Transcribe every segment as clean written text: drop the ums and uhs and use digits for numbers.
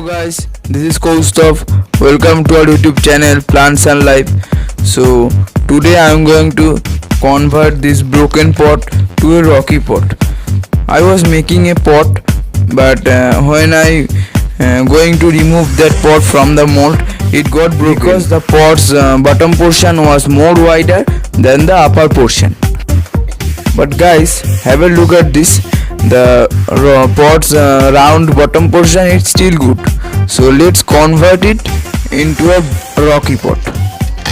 guys, this is Kaustov. Welcome to our YouTube channel Plants and Life. So today I am going to convert this broken pot to a rocky pot. I was making a pot, but when I going to remove that pot from the mold, it got broken because the pot's bottom portion was more wider than the upper portion. But guys, have a look at this. The pot's round bottom portion is still good. So let's convert it into a rocky pot.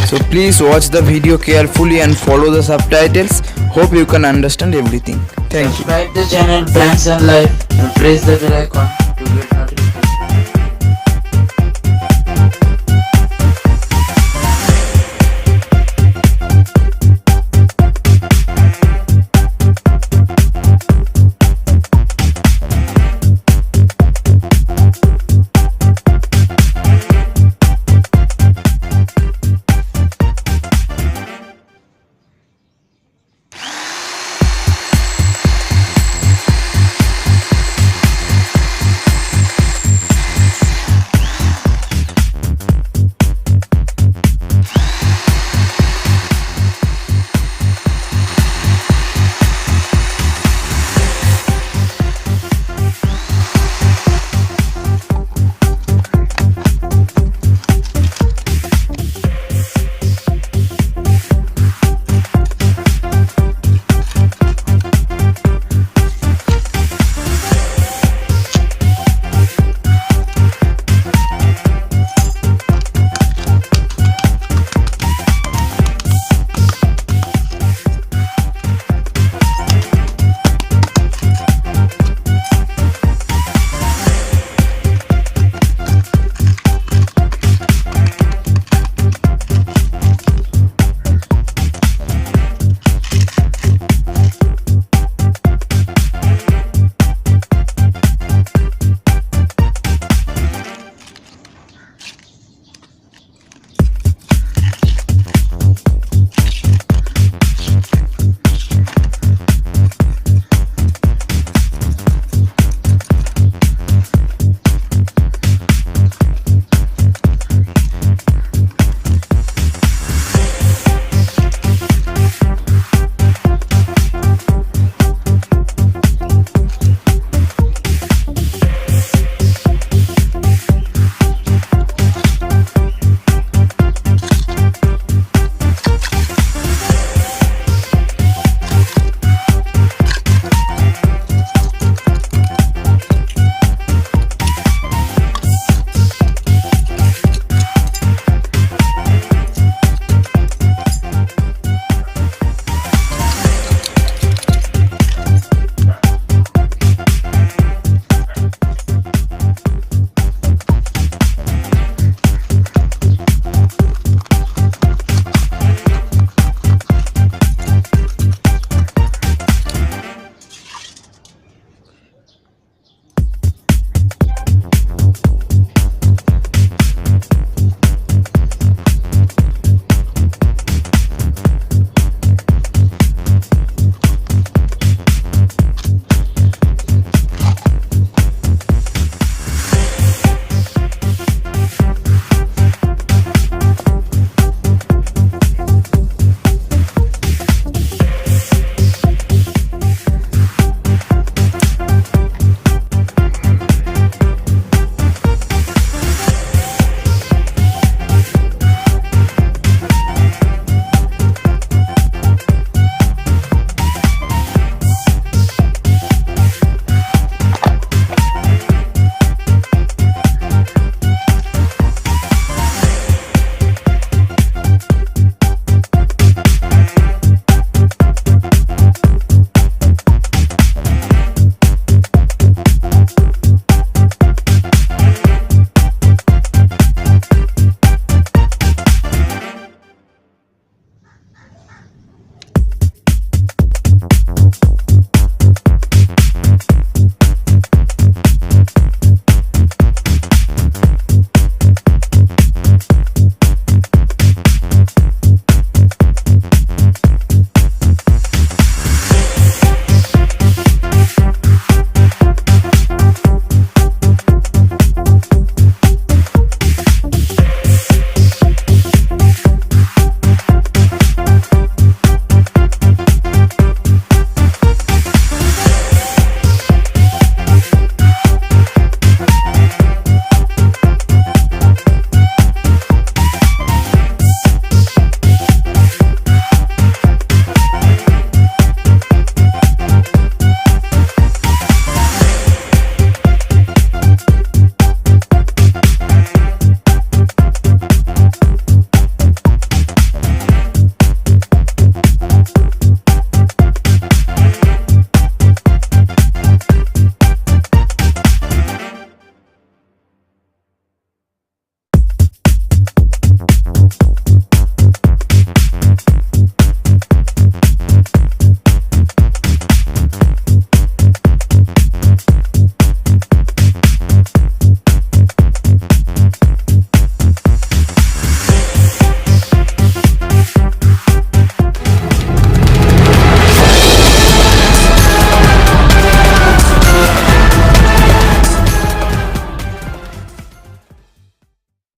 So please watch the video carefully and follow the subtitles. Hope you can understand everything. Thank you. Subscribe the channel Plants and Life and press the bell icon to get